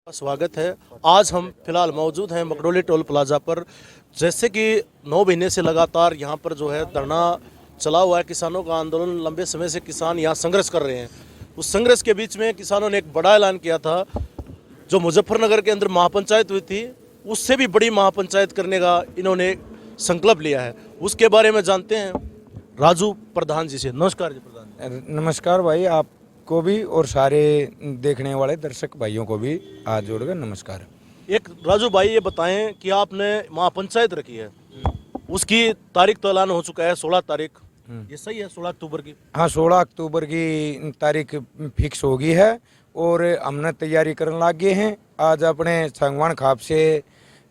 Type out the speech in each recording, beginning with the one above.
स्वागत है। आज हम फिलहाल मौजूद हैं मकड़ोली टोल प्लाजा पर। जैसे कि 9 महीने से लगातार यहाँ पर जो है धरना चला हुआ है, किसानों का आंदोलन, लंबे समय से किसान यहाँ संघर्ष कर रहे हैं। उस संघर्ष के बीच में किसानों ने एक बड़ा ऐलान किया था, जो मुजफ्फरनगर के अंदर महापंचायत हुई थी उससे भी बड़ी महापंचायत करने का इन्होंने संकल्प लिया है। उसके बारे में जानते हैं राजू प्रधान जी से। नमस्कार जी प्रधान। नमस्कार भाई, आपको भी और सारे देखने वाले दर्शक भाइयों को भी हाथ जोड़कर नमस्कार। एक राजू भाई ये बताएं कि आपने महापंचायत रखी है, उसकी तारीख तो ऐलान हो चुका है 16 तारीख, ये सही है 16 अक्टूबर की? हाँ, 16 अक्टूबर की तारीख फिक्स हो गई है और हमने तैयारी करने लग गए हैं। आज अपने सांगवान खाप से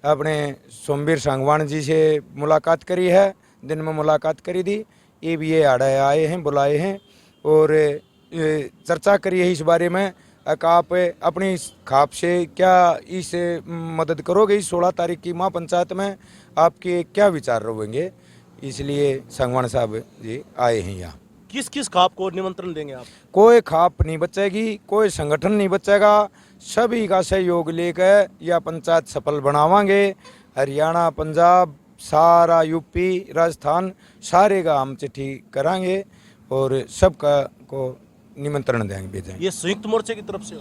अपने सोमवीर सांगवान जी से मुलाकात करी है, दिन में मुलाकात करी थी। ये भी ये आए हैं, बुलाए हैं और चर्चा करी है इस बारे में कि आप अपनी इस खाप से क्या इस मदद करोगे। इस 16 तारीख की महापंचायत में आपके क्या विचार रहेंगे, इसलिए सांगवान साहब जी आए हैं यहाँ। किस किस खाप को निमंत्रण देंगे आप? कोई खाप नहीं बचेगी, कोई संगठन नहीं बचेगा, सभी का सहयोग लेकर यह पंचायत सफल बनावांगे। हरियाणा, पंजाब, सारा यूपी, राजस्थान, सारे का हम चिट्ठी करांगे और सबका को निमंत्रण देंगे, भेजेंगे। ये संयुक्त मोर्चे की तरफ से हो?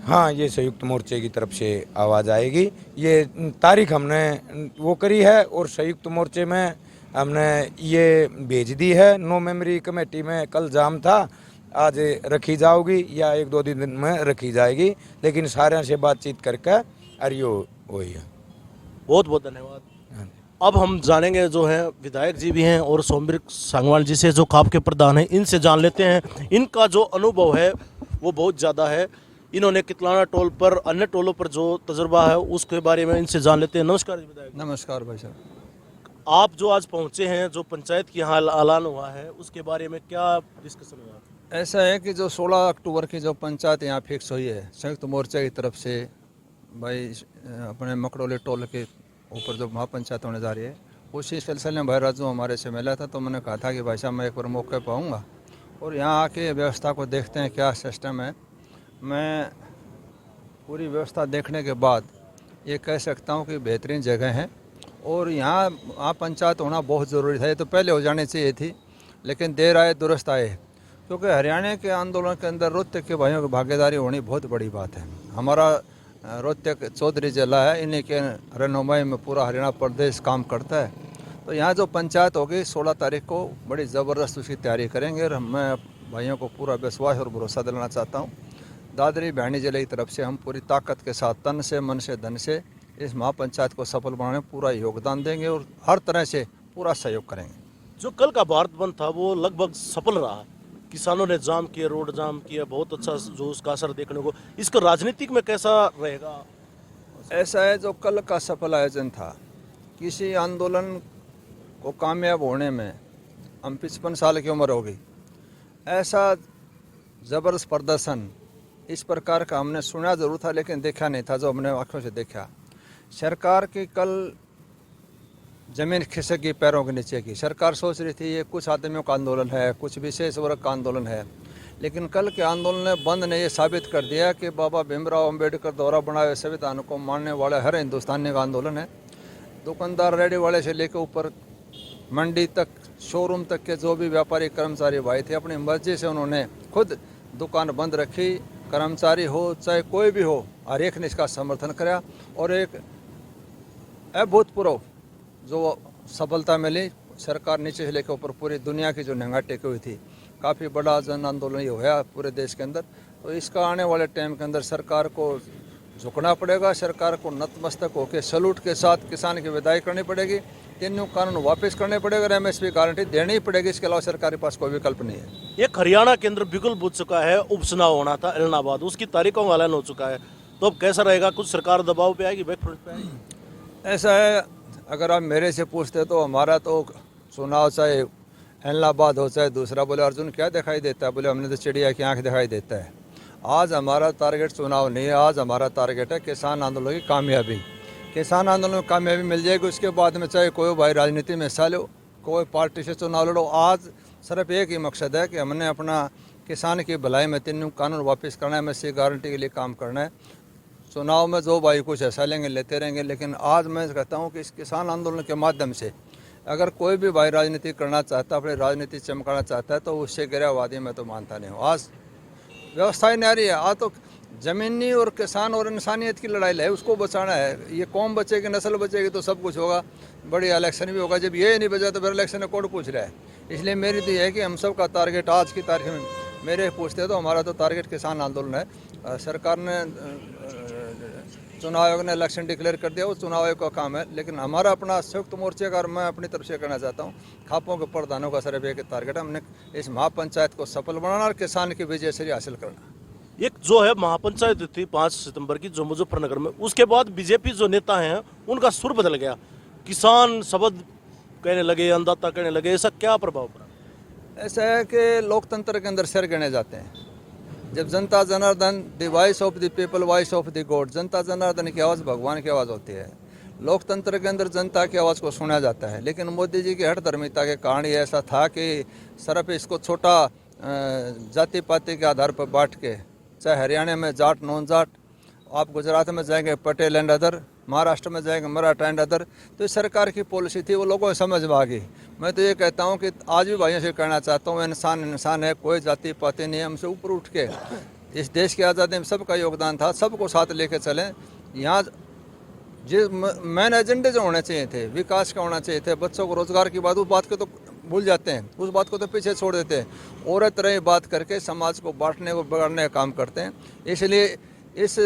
हाँ, ये संयुक्त मोर्चे की तरफ से आवाज़ आएगी। ये तारीख हमने वो करी है और संयुक्त मोर्चे में हमने ये भेज दी है। नो मेमोरी कमेटी में कल जाम था, आज रखी जाओगी या 1-2 दिन में रखी जाएगी, लेकिन सारे से बातचीत करके अरियो वही है। बहुत बहुत धन्यवाद। अब हम जानेंगे, जो है विधायक जी भी हैं और सोमवीर सांगवान जी से, जो खाप के प्रधान हैं, इनसे जान लेते हैं। इनका जो अनुभव है वो बहुत ज़्यादा है। इन्होंने कितलाना टोल पर, अन्य टोलों पर जो तजुर्बा है उसके बारे में इनसे जान लेते हैं। नमस्कार जी विधायक। नमस्कार भाई साहब। आप जो आज पहुंचे हैं, जो पंचायत की यहाँ ऐलान हुआ है, उसके बारे में क्या डिस्कशन हुआ? ऐसा है कि जो 16 अक्टूबर की जो पंचायत यहाँ फिक्स हुई है संयुक्त मोर्चा की तरफ से, भाई अपने मकड़ोली टोल के ऊपर जो महापंचायत होने जा रही है, उसी सिलसिले में भाई राजू हमारे से मिला था। तो मैंने कहा था कि भाई साहब मैं एक बार मौके पर आऊँगा और यहाँ आके व्यवस्था को देखते हैं क्या सिस्टम है। मैं पूरी व्यवस्था देखने के बाद ये कह सकता हूँ कि बेहतरीन जगह है और यहाँ पंचायत होना बहुत ज़रूरी था। ये तो पहले हो जानी चाहिए थी, लेकिन देर आए दुरुस्त आए, क्योंकि हरियाणा के आंदोलन के अंदर रोहतक के भाइयों की भागीदारी होनी बहुत बड़ी बात है। हमारा रोहतक चौधरी जिला है, इन्हीं के रहनुमाई में पूरा हरियाणा प्रदेश काम करता है। तो यहाँ जो पंचायत होगी 16 तारीख को, बड़ी ज़बरदस्त उसकी तैयारी करेंगे और मैं भाइयों को पूरा विश्वास और भरोसा दिलाना चाहता हूँ। दादरी भैणी जिले की तरफ से हम पूरी ताकत के साथ, तन से, मन से, धन से इस महापंचायत को सफल बनाने में पूरा योगदान देंगे और हर तरह से पूरा सहयोग करेंगे। जो कल का भारत बंद था वो लगभग सफल रहा। किसानों ने जाम किया, रोड जाम किया, बहुत अच्छा जो उसका असर देखने को। इसका राजनीतिक में कैसा रहेगा? ऐसा है, जो कल का सफल आयोजन था, किसी आंदोलन को कामयाब होने में हम 55 साल की उम्र हो गई, ऐसा ज़बरदस्त प्रदर्शन इस प्रकार का हमने सुना ज़रूर था लेकिन देखा नहीं था, जो हमने आँखों से देखा। सरकार की कल ज़मीन खिसक गई पैरों के नीचे की। सरकार सोच रही थी ये कुछ आदमियों का आंदोलन है, कुछ विशेष वर्ग का आंदोलन है, लेकिन कल के आंदोलन बंद ने ये साबित कर दिया कि बाबा भीमराव अंबेडकर द्वारा बनाए हुए संविधान को मानने वाले हर हिंदुस्तानी का आंदोलन है। दुकानदार, रेडी वाले से लेकर ऊपर मंडी तक, शोरूम तक के जो भी व्यापारी कर्मचारी भाई थे, अपनी मर्जी से उन्होंने खुद दुकान बंद रखी। कर्मचारी हो चाहे कोई भी हो, हर एक ने इसका समर्थन किया और एक अभूतपूर्व जो सफलता मिली। सरकार नीचे से लेकर ऊपर पूरी दुनिया की जो निगाह टेकी हुई थी, काफ़ी बड़ा जन आंदोलन ये हुआ पूरे देश के अंदर। तो इसका आने वाले टाइम के अंदर सरकार को झुकना पड़ेगा, सरकार को नतमस्तक होकर सैल्यूट के साथ किसान की विदाई करनी पड़ेगी, तीनों कानून वापस करने पड़ेगा, एमएसपी गारंटी देनी ही पड़ेगी। इसके अलावा सरकार के पास कोई विकल्प नहीं है। एक हरियाणा केंद्र बिल्कुल बुझ चुका है, उपचुनाव होना था एलनाबाद, उसकी तारीखों का ऐलान हो चुका है। तो अब कैसा रहेगा? कुछ सरकार दबाव पे आएगी, बैकफुट पे आएगी? ऐसा है, अगर आप मेरे से पूछते तो हमारा तो चुनाव चाहे एलनाबाद हो चाहे दूसरा, बोले अर्जुन क्या दिखाई देता है, बोले हमने तो चिड़िया की आँख दिखाई देता है। आज हमारा टारगेट चुनाव नहीं है, आज हमारा टारगेट है किसान आंदोलन की कामयाबी। किसान आंदोलन में कामयाबी मिल जाएगी, उसके बाद में चाहे कोई भाई राजनीति में हिस्सा लो, कोई पार्टी से चुनाव लड़ो। आज सिर्फ एक ही मकसद है कि हमने अपना किसान की भलाई में तीनों कानून वापस करना है, एमएसपी गारंटी के लिए काम करना है। चुनाव में जो भाई कुछ ऐसा लेंगे लेते रहेंगे, लेकिन आज मैं कहता हूँ कि इस किसान आंदोलन के माध्यम से अगर कोई भी भाई राजनीति करना चाहता है, अपनी राजनीति चमकाना चाहता है, तो उससे गिरावादी मैं तो मानता नहीं हूँ। आज व्यवस्था ही नहीं आ रही है। आज तो ज़मीनी और किसान और इंसानियत की लड़ाई है, उसको बचाना है। ये कौम बचेगी, नस्ल बचेगी तो सब कुछ होगा, बड़ी इलेक्शन भी होगा। जब ये नहीं बचा तो फिर इलेक्शन में कौन पूछ रहा है। इसलिए मेरी तो ये है कि हम सब का टारगेट आज की तारीख में मेरे पूछते हैं तो हमारा तो टारगेट किसान आंदोलन है। सरकार ने चुनाव आयोग ने इलेक्शन डिक्लेयर कर दिया, वो चुनाव आयोग का काम है, लेकिन हमारा अपना संयुक्त मोर्चे का मैं अपनी तरफ से करना चाहता हूँ। खापों के प्रधानों का सर्वे के टारगेट हमने इस महापंचायत को सफल बनाना और किसान की विजय श्री हासिल करना। एक जो है महापंचायत थी 5 सितंबर की जो मुजफ्फरनगर में, उसके बाद बीजेपी जो नेता हैं उनका सुर बदल गया, किसान शब्द कहने लगे, अन्नदाता कहने लगे। ऐसा क्या प्रभाव पड़ा? ऐसा है कि लोकतंत्र के अंदर सिर गिने जाते हैं। जब जनता Janardan, the voice of the people, voice of the God, जनता जनार्दन की आवाज़ भगवान की आवाज़ होती है। लोकतंत्र के अंदर जनता की आवाज़ को सुना जाता है। लेकिन मोदी जी की हठधर्मिता के कारण ये ऐसा था कि सिर्फ इसको छोटा जाति पाति के आधार पर बांट के, चाहे हरियाणा में जाट नॉन जाट, आप गुजरात में जाएंगे पटेल एंड अदर, महाराष्ट्र में जाएंगे मराठा एंड अदर, तो इस सरकार की पॉलिसी थी, वो लोगों को समझ में आ गई। मैं तो ये कहता हूँ कि आज भी भाइयों से कहना चाहता हूँ, इंसान इंसान है, कोई जाति पाति नहीं है। हमसे ऊपर उठ के इस देश की आज़ादी में सबका योगदान था, सबको साथ लेके चलें। यहाँ जिस मेन एजेंडे जो होने चाहिए थे, विकास का होना चाहिए थे, बच्चों को रोजगार की बात, उस बात को तो भूल जाते हैं, उस बात को तो पीछे छोड़ देते हैं। और तरह बात करके समाज को बांटने को बिगाड़ने का काम करते हैं। इसलिए इस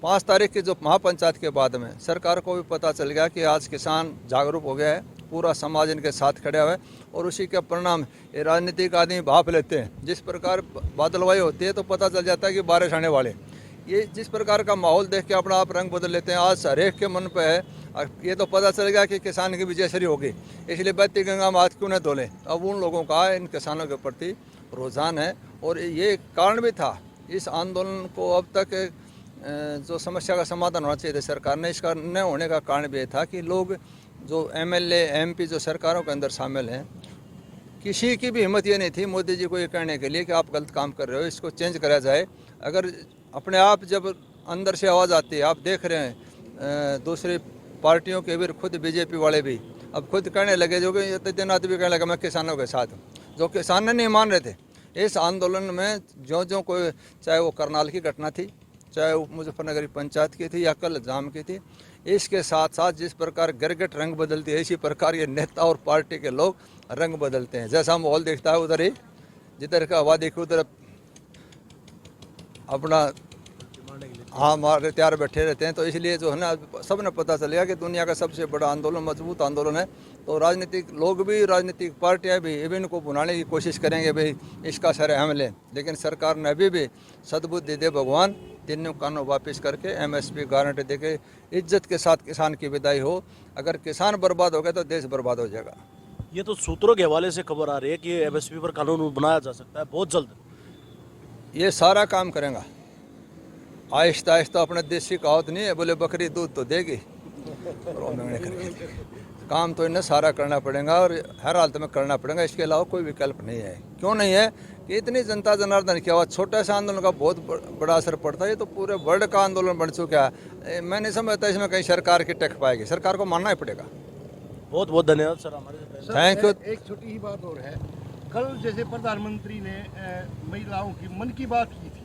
5 तारीख की जो महापंचायत के बाद में सरकार को भी पता चल गया कि आज किसान जागरूक हो गया है, पूरा समाज इनके साथ खड़ा हुआ है, और उसी का परिणाम ये राजनीतिक आदमी भाप लेते हैं। जिस प्रकार बादलवाई होती है तो पता चल जाता है कि बारिश आने वाले, ये जिस प्रकार का माहौल देख के अपना आप रंग बदल लेते हैं। आज हर एक के मन पे है, ये तो पता चल गया कि किसान की विजय श्री होगी, इसलिए बहती गंगा में हाथ क्यों न धोलें। अब उन लोगों का इन किसानों के प्रति रुझान है, और ये कारण भी था इस आंदोलन को अब तक जो समस्या का समाधान होना चाहिए था सरकार ने, इसका न होने का कारण भी ये था कि लोग जो एमएलए एमपी जो सरकारों के अंदर शामिल हैं, किसी की भी हिम्मत ये नहीं थी मोदी जी को ये कहने के लिए कि आप गलत काम कर रहे हो, इसको चेंज करा जाए। अगर अपने आप जब अंदर से आवाज़ आती है, आप देख रहे हैं दूसरी पार्टियों के भी, खुद बीजेपी वाले भी अब खुद कहने लगे, जो कि दिनात भी कहने लगा मैं किसानों के साथ हूँ, जो किसान नहीं मान रहे थे। इस आंदोलन में जो कोई, चाहे वो करनाल की घटना थी, चाहे वो मुजफ्फरनगर पंचायत की थी या कल जाम की थी, इसके साथ साथ जिस प्रकार गिरगिट रंग बदलती है, इसी प्रकार ये नेता और पार्टी के लोग रंग बदलते हैं। जैसा माहौल दिखता है उधर ही, जिधर का हवा देखी उधर अपना हमारे तैयार बैठे रहते हैं। तो इसलिए जो है ना, सब ने पता चल गया कि दुनिया का सबसे बड़ा आंदोलन, मजबूत आंदोलन है। तो राजनीतिक लोग भी, राजनीतिक पार्टियां भी इवन को बुलाने की कोशिश करेंगे, भाई इसका सर हम लें, लेकिन सरकार ने अभी भी सद्बुद्धि दे भगवान, तीनों कानून वापस करके एमएसपी गारंटी देके इज्जत के साथ किसान की विदाई हो। अगर किसान बर्बाद हो गया तो देश बर्बाद हो जाएगा। ये तो सूत्रों के हवाले से खबर आ रही है कि एमएसपी पर कानून बनाया जा सकता है बहुत जल्द। ये सारा काम करेंगे आहिस्ता आहिस्ता। अपने देसी कहावत नहीं है, बोले बकरी दूध तो देगी, काम तो इन्हें सारा करना पड़ेगा और हर हालत में करना पड़ेगा। इसके अलावा कोई विकल्प नहीं है। क्यों नहीं है कि इतनी जनता जनार्दन की आवाज़, छोटा सा आंदोलन का बहुत बड़ा असर पड़ता है। ये तो पूरे वर्ल्ड का आंदोलन बन चुका है। मैं नहीं समझता इसमें कहीं सरकार की टेक पाएगी, सरकार को मानना ही पड़ेगा। बहुत बहुत धन्यवाद सर हमारे। Thank you. एक छोटी ही बात और है, कल जैसे प्रधानमंत्री ने महिलाओं की मन की बात की थी,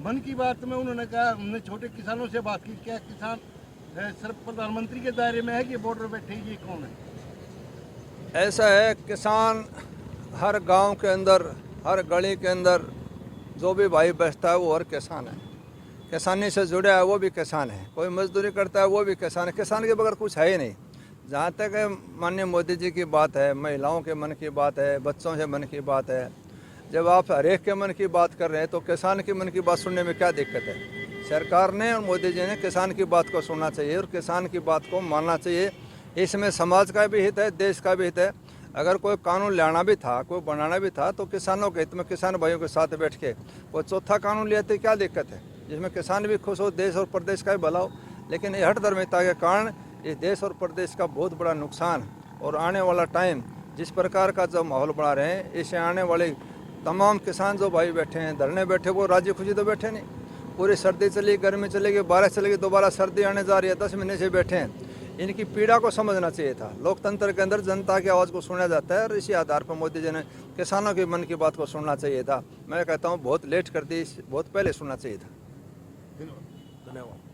मन की बात में उन्होंने कहा, हमने छोटे किसानों से बात की, क्या किसान सिर्फ प्रधानमंत्री के दायरे में है कि बॉर्डर बैठे, ये कौन है? ऐसा है, किसान हर गांव के अंदर, हर गली के अंदर जो भी भाई बचता है वो हर किसान है। किसानी से जुड़ा है वो भी किसान है, कोई मजदूरी करता है वो भी किसान है। किसान के बगैर कुछ है ही नहीं। जहाँ तक माननीय मोदी जी की बात है, महिलाओं के मन की बात है, बच्चों के मन की बात है, जब आप हर एक के मन की बात कर रहे हैं तो किसान के मन की बात सुनने में क्या दिक्कत है? सरकार ने और मोदी जी ने किसान की बात को सुनना चाहिए और किसान की बात को मानना चाहिए। इसमें समाज का भी हित है, देश का भी हित है। अगर कोई कानून लाना भी था, कोई बनाना भी था, तो किसानों के हित में किसान भाइयों के साथ बैठ के कोई चौथा कानून लिया तो क्या दिक्कत है, जिसमें किसान भी खुश हो, देश और प्रदेश का भी भला हो। लेकिन ये हठधर्मिता के कारण इस देश और प्रदेश का बहुत बड़ा नुकसान, और आने वाला टाइम जिस प्रकार का जो माहौल बना रहे हैं, इससे आने वाले तमाम किसान जो भाई बैठे हैं, धरने बैठे, वो राजी खुशी तो बैठे नहीं, पूरी सर्दी चली, गर्मी चलेगी, बारिश चलेगी, दोबारा सर्दी आने जा रही है, 10 महीने से बैठे हैं। इनकी पीड़ा को समझना चाहिए था। लोकतंत्र के अंदर जनता की आवाज़ को सुना जाता है और इसी आधार पर मोदी जी ने किसानों के मन की बात को सुनना चाहिए था। मैं कहता हूँ बहुत लेट कर दी, बहुत पहले सुनना चाहिए था। धन्यवाद।